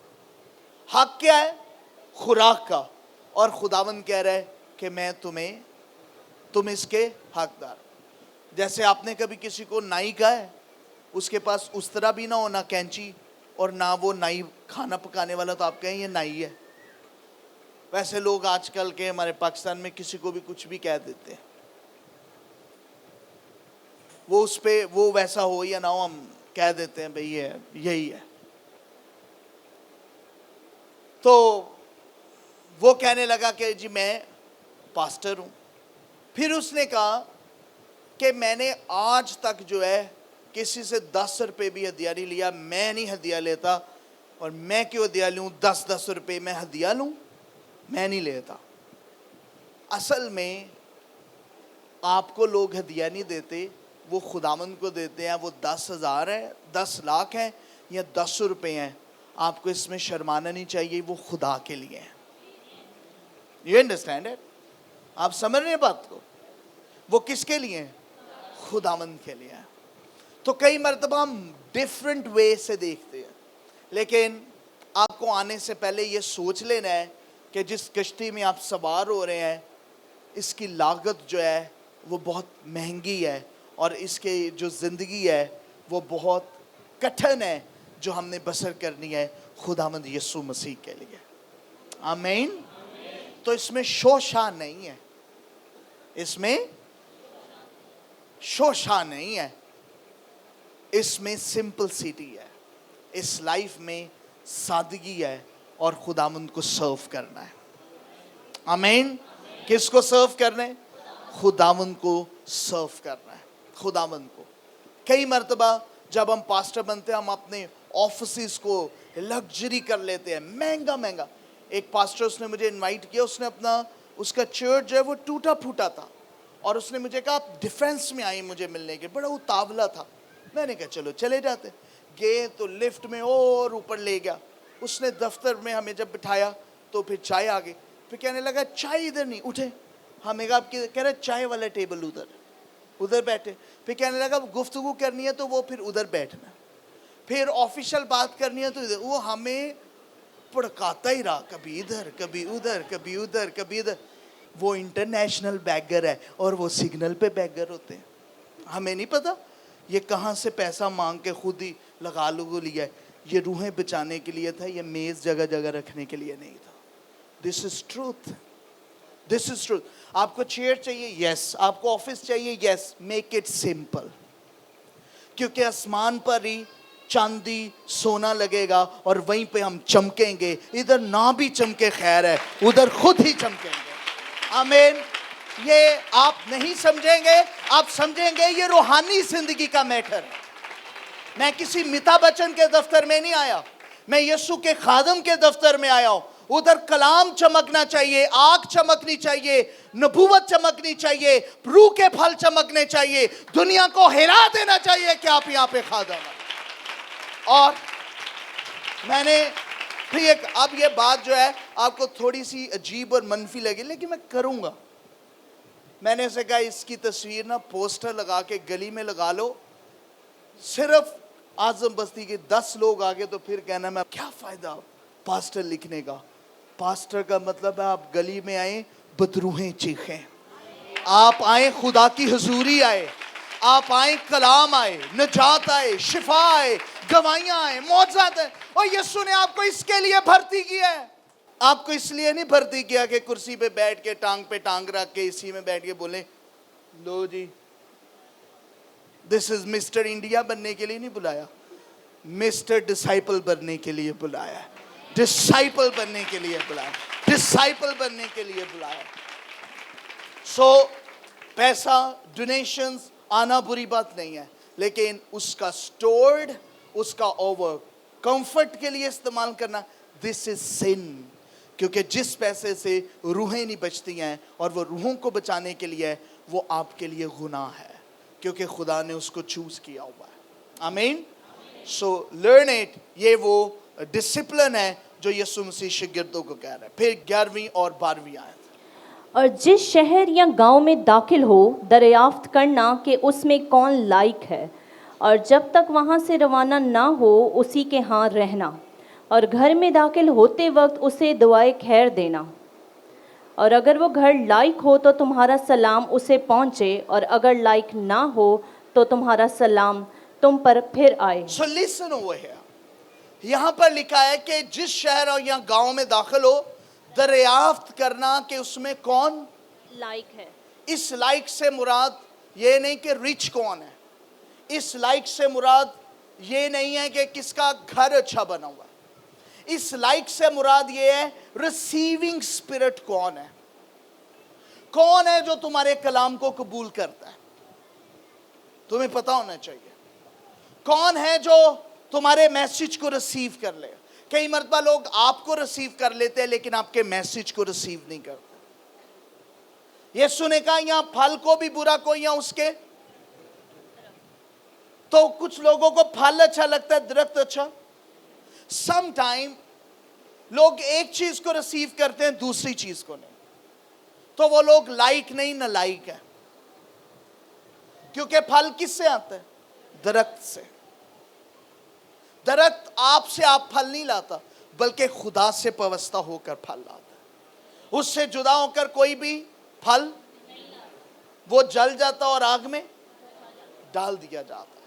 हक क्या है? खुराक का। और खुदावंद कह रहा है कि मैं तुम इसके हकदार। जैसे आपने कभी किसी को नाई कहा है, उसके पास उस तरह भी ना हो, ना कैंची और ना वो नाई खाना पकाने वाला, तो आप कहें ये नाई है। वैसे लोग आजकल के हमारे पाकिस्तान में किसी को भी कुछ भी कह देते हैं, वो उस पे वो वैसा हो या ना हो, हम कह देते हैं भाई ये यही है। तो वो कहने लगा कि जी मैं पास्टर हूं। फिर उसने कहा कि मैंने आज तक जो है किसी से 10 रुपये भी हदिया नहीं लिया। मैं नहीं हदिया लेता, और मैं क्यों हदिया लूं? 10-10 रुपये मैं हदिया लूं? मैं नहीं लेता। असल में आपको लोग हदिया नहीं देते, वो खुदावंद को देते हैं। वो 10,000 है, 10 लाख है या 10 रुपये हैं, आपको इसमें शर्माना नहीं चाहिए। वो खुदा के लिए है। You understand it? आप समझ रहे हैं बात को? वो किसके लिए है? खुदावंद के लिए है। तो कई मर्तबा हम डिफरेंट वे से देखते हैं, लेकिन आपको आने से पहले ये सोच लेना है कि जिस कश्ती में आप सवार हो रहे हैं, इसकी लागत जो है वो बहुत महंगी है, और इसके जो ज़िंदगी है वो बहुत कठिन है, जो हमने बसर करनी है खुदावंद यीशु मसीह के लिए। आमीन। तो इसमें शोशा नहीं है, इसमें शोशा नहीं है, इसमें सिंपलिसिटी है। इस लाइफ में सादगी है और खुदावंद को सर्व करना है। आमीन। किसको सर्व करना है? खुदावंद को सर्व करना है, खुदावंद को। कई मर्तबा जब हम पास्टर बनते हैं, हम अपने ऑफिस को लग्जरी कर लेते हैं, महंगा महंगा। एक पास्टर उसने मुझे इनवाइट किया, उसने उसका चर्च जो है वो टूटा फूटा था, और उसने मुझे कहा आप डिफेंस में आई मुझे मिलने के, बड़ा उतावला था। मैंने कहा चलो चले जाते। गए तो लिफ्ट में और ऊपर ले गया। उसने दफ्तर में हमें जब बिठाया तो फिर चाय आ गई। फिर कहने लगा चाय इधर नहीं, उठे। हमें कहा कह रहे चाय वाला टेबल उधर बैठे। फिर कहने लगा गुफ्तगू करनी है तो वो फिर उधर बैठना, फिर ऑफिशियल बात करनी है तो इधर। वो हमें भड़काता ही रहा, कभी इधर कभी उधर, कभी उधर कभी इधर। वो इंटरनेशनल बैगर है और वो सिग्नल पे बैगर होते हैं। हमें नहीं पता ये कहाँ से पैसा मांग के खुद ही लगा लो लिया है। ये रूहें बचाने के लिए था, ये मेज जगह जगह रखने के लिए नहीं था। This is truth, this is truth. आपको चेयर चाहिए, यस। आपको ऑफिस चाहिए, यस। मेक इट सिंपल, क्योंकि आसमान पर ही चांदी सोना लगेगा और वहीं पे हम चमकेंगे। इधर ना भी चमके खैर है, उधर खुद ही चमकेंगे। आमीन। ये आप नहीं समझेंगे, आप समझेंगे ये रूहानी जिंदगी का मैटर है। मैं किसी मिता बच्चन के दफ्तर में नहीं आया, मैं यीशु के खादम के दफ्तर में आया हूं। उधर कलाम चमकना चाहिए, आग चमकनी चाहिए, नबूवत चमकनी चाहिए, रूह के फल चमकने चाहिए, दुनिया को हिला देना चाहिए कि आप यहाँ पे खादम हैं। और मैंने फिर अब ये बात जो है आपको थोड़ी सी अजीब और मनफी लगी, लेकिन मैं करूँगा। मैंने ऐसे कहा इसकी तस्वीर ना पोस्टर लगा के गली में लगा लो, सिर्फ आजम बस्ती के 10 लोग आगे तो फिर कहना मैं क्या फ़ायदा, पास्टर लिखने का। पास्टर का मतलब है आप गली में आए, बदरूहें चीखें, आप आए खुदा की हुजूरी आए, आप आए कलाम आए, नजात आए, शिफा आए, गवाहियां आए, मौजज़ात आए। और यीशु ने आपको इसके लिए भर्ती किया है। आपको इसलिए नहीं भर्ती किया कि कुर्सी पे बैठ के टांग पे टांग रख के इसी में बैठ के बोले लो जी दिस इज मिस्टर इंडिया बनने के लिए नहीं बुलाया, मिस्टर डिसाइपल बनने के लिए बुलाया है, डिसाइपल बनने के लिए बुलाया, डिसाइपल बनने के लिए बुलाया। सो पैसा डोनेशंस आना बुरी बात नहीं है, लेकिन उसका स्टोर्ड, उसका ओवर कंफर्ट के लिए इस्तेमाल करना, दिस इज सिन। क्योंकि जिस पैसे से रूहें नहीं बचती हैं और वो रूहों को बचाने के लिए है, वो आपके लिए गुनाह है, क्योंकि खुदा ने उसको चूज किया हुआ है। आमीन। So learn it. ये वो डिसिप्लिन है जो यीशु मसीह शागिर्दों को कह रहा है। फिर 11वीं और 12वीं आयत। और जिस शहर या गांव में दाखिल हो, दरियाफ्त करना कि उसमें कौन लायक है, और जब तक वहां से रवाना ना हो उसी के यहाँ रहना, और घर में दाखिल होते वक्त उसे दुआए खैर देना। और अगर वो घर लायक हो तो तुम्हारा सलाम उसे पहुँचे, और अगर लायक ना हो तो तुम्हारा सलाम तुम पर फिर आए। So listen over here. यहाँ पर लिखा है कि जिस शहर और या गांव में दाखिल हो, दरियाफ्त करना कि उसमें कौन लायक है। इस लायक से मुराद ये नहीं कि रिच कौन है, इस लायक से मुराद ये नहीं है कि किसका घर अच्छा बना हुआ है, इस लायक से मुराद ये है रिसीविंग स्पिरिट कौन है, कौन है जो तुम्हारे कलाम को कबूल करता है। तुम्हें पता होना चाहिए कौन है जो तुम्हारे मैसेज को रिसीव कर ले। कई मर्तबा लोग आपको रिसीव कर लेते हैं लेकिन आपके मैसेज को रिसीव नहीं करते। यीशु ने कहा यहाँ फल को भी बुरा कोई या उसके, तो कुछ लोगों को फल अच्छा लगता है, दरख्त अच्छा। सम टाइम लोग एक चीज को रिसीव करते हैं, दूसरी चीज को नहीं, तो वो लोग लायक नहीं न लायक है। क्योंकि फल किससे आता है? दरख्त से। दरख्त आपसे आप फल नहीं लाता, बल्कि खुदा से पवस्ता होकर फल लाता है। उससे जुदा होकर कोई भी फल वो जल जाता और आग में डाल दिया जाता है।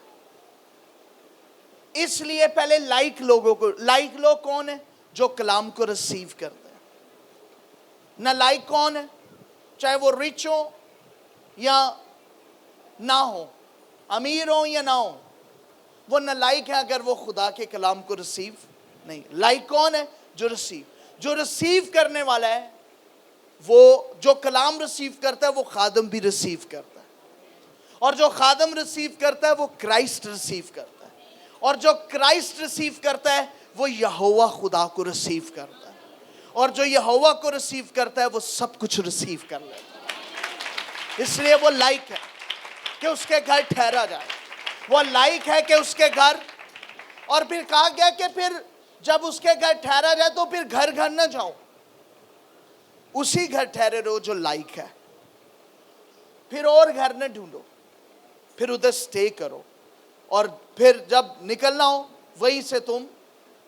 इसलिए पहले लायक लोगों को, लायक लोग कौन है? जो कलाम को रिसीव करते हैं। न लायक कौन है? चाहे वो रिच हो या ना हो, अमीर हो या ना हो, वो न लायक है अगर वो खुदा के कलाम को रिसीव नहीं। लायक कौन है? जो रिसीव करने वाला है। वो जो कलाम रिसीव करता है वो खादम भी रिसीव करता है, और जो खादम रिसीव करता है वो क्राइस्ट रिसीव करता है, और जो क्राइस्ट रिसीव करता है वो यहोवा खुदा को रिसीव करता है, और जो यहोवा को रिसीव करता है वो सब कुछ रिसीव कर लेता है। इसलिए वो लायक है कि उसके घर ठहरा जाए, वो लायक है कि उसके घर। और फिर कहा गया कि फिर जब उसके घर ठहरा जाए तो फिर घर घर ना जाओ, उसी घर ठहरे रहो जो लायक है। फिर और घर न ढूंढो, फिर उधर स्टे करो, और फिर जब निकलना हो वहीं से तुम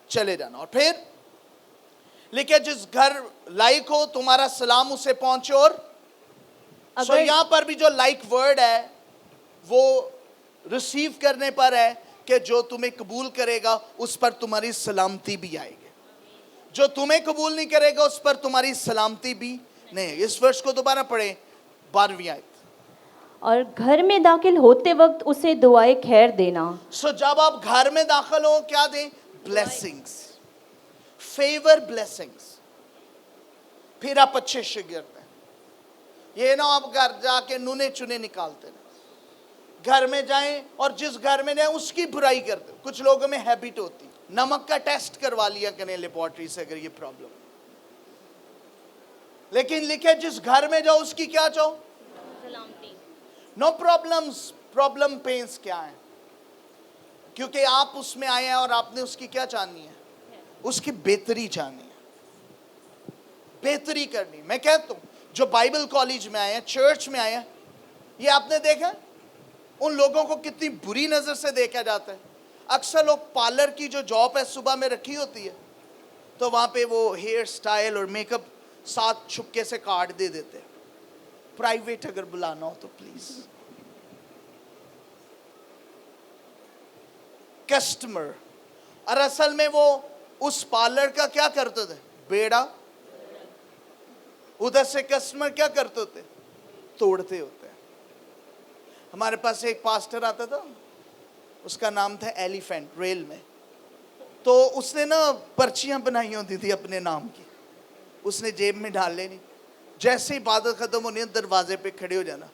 चले जाना। और फिर लिखे जिस घर लायक हो तुम्हारा सलाम उसे पहुंचे। और सो यहां पर भी जो लायक वर्ड है वो रिसीव करने पर है कि जो तुम्हें कबूल करेगा उस पर तुम्हारी सलामती भी आएगी, जो तुम्हें कबूल नहीं करेगा उस पर तुम्हारी सलामती भी नहीं। इस वर्ष को दोबारा पढ़े, 12वीं आयत। और घर में दाखिल होते वक्त उसे दुआए खैर देना। सो जब आप घर में दाखिल हो क्या दें? Blessings, favour blessings. फिर आप अच्छे शागिर्द हैं। ये ना आप घर जाके नूने चुने निकालते हैं, घर में जाएं और जिस घर में जाएं उसकी बुराई करते। कुछ लोगों में हैबिट होती, नमक का टेस्ट करवा लिया करें लेबोरेटरी से अगर ये प्रॉब्लम। लेकिन लिखे जिस घर में जाओ उसकी क्या चाहो? No problems. प्रॉब्लम पेन्स क्या है? क्योंकि आप उसमें आए हैं और आपने उसकी क्या चाहनी है? उसकी बेहतरी चाहनी है, बेहतरी करनी। मैं कहता हूं जो बाइबल कॉलेज में आए हैं, चर्च में आए हैं, ये आपने देखा उन लोगों को कितनी बुरी नजर से देखा जाता है। अक्सर लोग पार्लर की जो जॉब है सुबह में रखी होती है, तो वहाँ पे वो हेयर स्टाइल और मेकअप साथ छुपके से कार्ड दे देते हैं, प्राइवेट अगर बुलाना हो तो प्लीज। कस्टमर, और असल में वो उस पार्लर का क्या करते थे, बेड़ा, उधर से कस्टमर क्या करते थे, तोड़ते होते हैं। हमारे पास एक पास्टर आता था, उसका नाम था एलिफेंट, रेल में। तो उसने ना पर्चियां बनाई होती थी अपने नाम की, उसने जेब में डाल लेनी, जैसे ही इबादत खत्म होनी है दरवाजे पे खड़े हो जाना,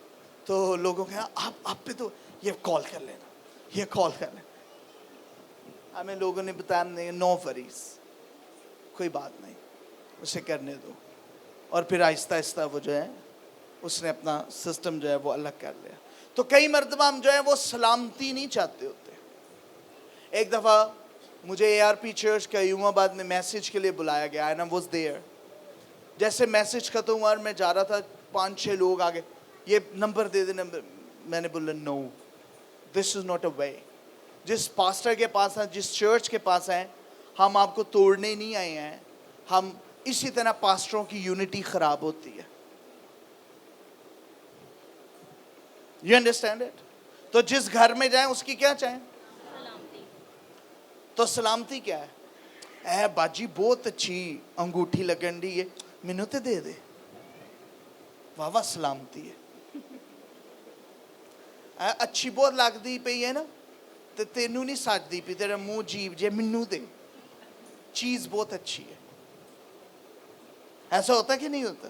तो लोगों के आप पे तो ये कॉल कर लेना, ये कॉल कर लेना। हमें लोगों ने बताया नहीं, नो वरीज, कोई बात नहीं, उसे करने दो। और फिर आहिस्ता आहिस्ता वो जो है उसने अपना सिस्टम जो है वो अलग कर लिया। तो कई मर्तबा हम जो है वो सलामती नहीं चाहते होते। एक दफ़ा मुझे ARP चर्च का यूमाबाद में मैसेज के लिए बुलाया गया, एंड आई वाज देयर। जैसे मैसेज खत्म हुआ और मैं जा रहा था, 5-6 लोग आ गए, ये नंबर दे दे, नंबर। मैंने बोला no, this is not a way. जिस पास्टर के पास हैं, जिस चर्च के पास हैं, हम आपको तोड़ने नहीं आए हैं। हम इसी तरह पास्टरों की यूनिटी खराब होती है। You understand it? तो जिस घर में जाएं उसकी क्या चाहें? तो सलामती क्या है? ऐ बाजी बहुत अच्छी अंगूठी लगन दी है, मैनू ते दे दे, वाह वाह सलामती है। ऐ अच्छी बहुत लगती पई है ना, ते तेनू नहीं सजदी पई, तेरा मुंह जीव जे, मैनू दे, चीज बहुत अच्छी है। ऐसा होता कि नहीं होता?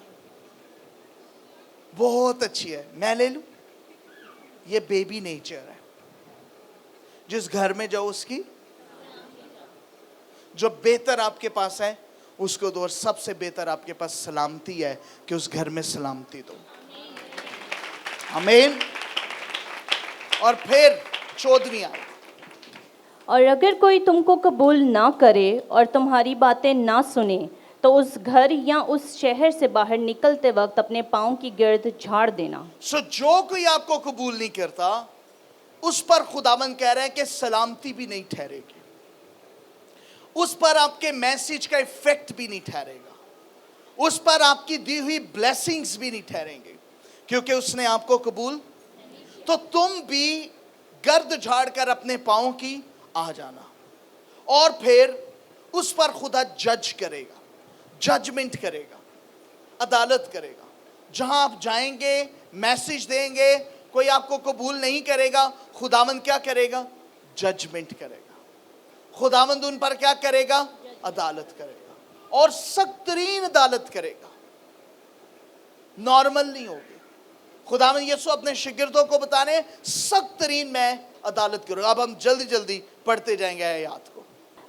बहुत अच्छी है, मैं ले लूं। ये बेबी नेचर है। जिस घर में जाओ उसकी जो बेहतर आपके पास है उसको दो, और सबसे बेहतर आपके पास सलामती है कि उस घर में सलामती दो। आमीन। और फिर 14वीं आयत, और अगर कोई तुमको कबूल ना करे और तुम्हारी बातें ना सुने, तो उस घर या उस शहर से बाहर निकलते वक्त अपने पाँव की गिर्द झाड़ देना। सो जो कोई आपको कबूल नहीं करता उस पर खुदावंद कह रहे हैं कि सलामती भी नहीं ठहरेगी, उस पर आपके मैसेज का इफेक्ट भी नहीं ठहरेगा, उस पर आपकी दी हुई ब्लेसिंग्स भी नहीं ठहरेंगे, क्योंकि उसने आपको कबूल। तो तुम भी गर्द झाड़ कर अपने पाँव की आ जाना, और फिर उस पर खुदा जज करेगा, जजमेंट करेगा, अदालत करेगा। जहां आप जाएंगे, मैसेज देंगे, कोई आपको कबूल नहीं करेगा, खुदावंद क्या करेगा? जजमेंट करेगा। खुदावंद उन पर क्या करेगा? अदालत करेगा, और सख्त तरीन अदालत करेगा, नॉर्मल नहीं होगी। खुदावंद यीशु अपने शिगिर्दों को बताने, सख्त तरीन मैं अदालत करूंगा। अब हम जल्दी जल्दी पढ़ते जाएंगे आयत को।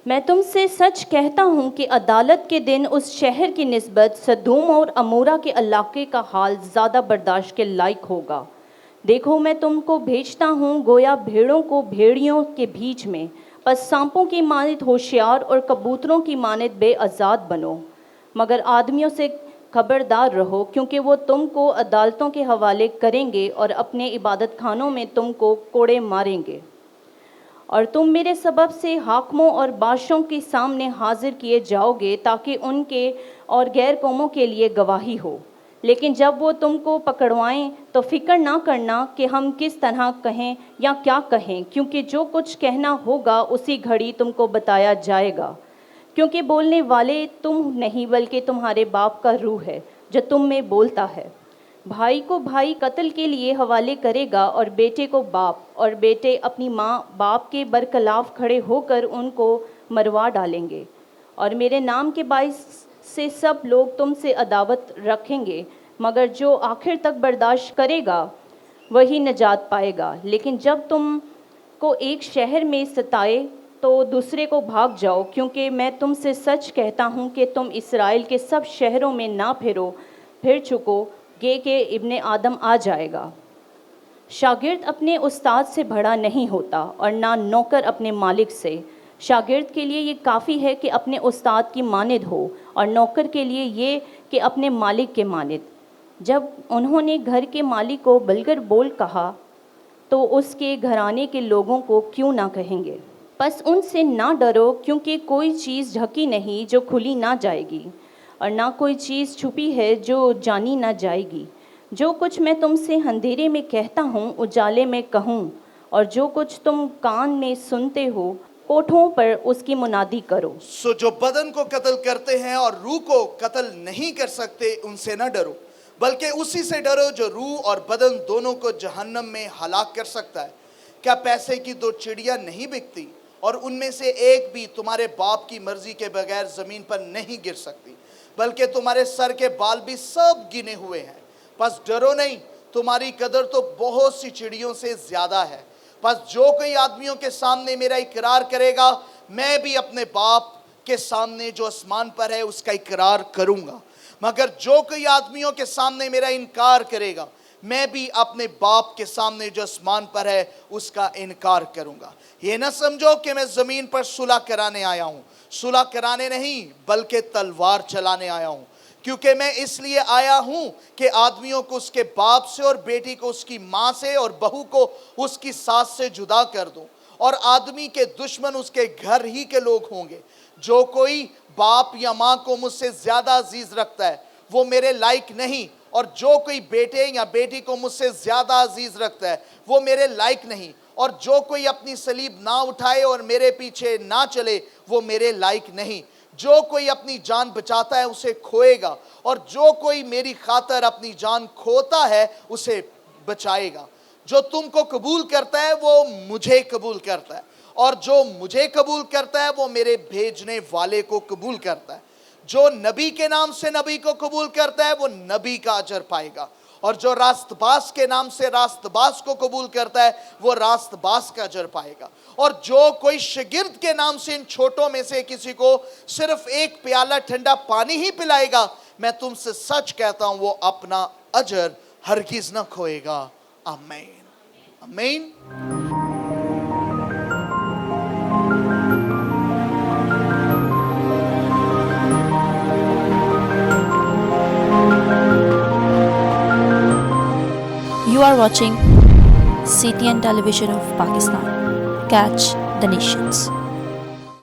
मैं तुमसे सच कहता हूँ कि अदालत के दिन उस शहर की निस्बत सदूम और अमोरा के इलाके का हाल ज़्यादा बर्दाश्त के लायक होगा। देखो, मैं तुमको भेजता हूँ गोया भेड़ों को भेड़ियों के बीच में, बस सांपों की मानित होशियार और कबूतरों की मानित बेअजाद बनो। मगर आदमियों से खबरदार रहो, क्योंकि वो तुमको अदालतों के हवाले करेंगे और अपने इबादत खानों में तुमको कोड़े मारेंगे, और तुम मेरे सबब से हाकिमों और बादशाहों के सामने हाजिर किए जाओगे, ताकि उनके और गैर कौमों के लिए गवाही हो। लेकिन जब वो तुमको पकड़वाएं तो फिक्र ना करना कि हम किस तरह कहें या क्या कहें, क्योंकि जो कुछ कहना होगा उसी घड़ी तुमको बताया जाएगा। क्योंकि बोलने वाले तुम नहीं बल्कि तुम्हारे बाप का रूह है जो तुम में बोलता है। भाई को भाई कत्ल के लिए हवाले करेगा, और बेटे को बाप, और बेटे अपनी माँ बाप के बरखिलाफ खड़े होकर उनको मरवा डालेंगे। और मेरे नाम के बाइस से सब लोग तुमसे अदावत रखेंगे, मगर जो आखिर तक बर्दाश्त करेगा वही नजात पाएगा। लेकिन जब तुम को एक शहर में सताए तो दूसरे को भाग जाओ, क्योंकि मैं तुमसे सच कहता हूँ कि तुम इसराइल के सब शहरों में ना फिर चुकोगे कि इब्ने आदम आ जाएगा। शागिर्द अपने उस्ताद से बड़ा नहीं होता, और ना नौकर अपने मालिक से। शागिर्द के लिए ये काफ़ी है कि अपने उस्ताद की मानिद हो, और नौकर के लिए ये कि अपने मालिक के मानिद। जब उन्होंने घर के मालिक को बलगर बोल कहा, तो उसके घराने के लोगों को क्यों ना कहेंगे। बस उनसे ना डरो, क्योंकि कोई चीज़ ढकी नहीं जो खुली ना जाएगी, और ना कोई चीज़ छुपी है जो जानी ना जाएगी। जो कुछ मैं तुमसे अंधेरे में कहता हूँ उजाले में कहूँ, और जो कुछ तुम कान में सुनते हो कोठों पर उसकी मुनादी करो। सो जो बदन को कत्ल करते हैं और रूह को कत्ल नहीं कर सकते, उनसे न डरो, बल्कि उसी से डरो जो रूह और बदन दोनों को जहन्नम में हलाक कर सकता है। क्या पैसे की दो चिड़िया नहीं बिकती, और उनमें से एक भी तुम्हारे बाप की मर्जी के बगैर जमीन पर नहीं गिर सकती, बल्कि तुम्हारे सर के बाल भी सब गिने हुए हैं। बस डरो नहीं, तुम्हारी कदर तो बहुत सी चिड़ियों से ज्यादा है। बस जो कोई आदमियों के सामने मेरा इकरार करेगा, मैं भी अपने बाप के सामने जो आसमान पर है उसका इकरार करूंगा। मगर जो कोई आदमियों के सामने मेरा इनकार करेगा, मैं भी अपने बाप के सामने जो आसमान पर है उसका इनकार करूंगा। ये न समझो कि मैं जमीन पर सुलह कराने आया हूं, सुलह कराने नहीं बल्कि तलवार चलाने आया हूं। क्योंकि मैं इसलिए आया हूं कि आदमियों को उसके बाप से और बेटी को उसकी माँ से और बहू को उसकी सास से जुदा कर दूं, और आदमी के दुश्मन उसके घर ही के लोग होंगे। जो कोई बाप या माँ को मुझसे ज्यादा अजीज रखता है वो मेरे लायक नहीं, और जो कोई बेटे या बेटी को मुझसे ज्यादा अजीज रखता है वो मेरे लायक नहीं, और जो कोई अपनी सलीब ना उठाए और मेरे पीछे ना चले वो मेरे लायक नहीं। जो कोई अपनी जान बचाता है उसे खोएगा, और जो कोई मेरी खातर अपनी जान खोता है उसे बचाएगा। जो तुमको कबूल करता है वो मुझे कबूल करता है, और जो मुझे कबूल करता है वो मेरे भेजने वाले को कबूल करता है। जो नबी के नाम से नबी को कबूल करता है वो नबी का अजर पाएगा, और जो रास्तबाज के नाम से रास्तबाज को कबूल करता है वो रास्तबाज का अजर पाएगा। और जो कोई शागिर्द के नाम से इन छोटों में से किसी को सिर्फ एक प्याला ठंडा पानी ही पिलाएगा, मैं तुमसे सच कहता हूं वो अपना अजर हरगिज न खोएगा। आमीन, आमीन। You are watching CTN Television of Pakistan. Catch the Nations.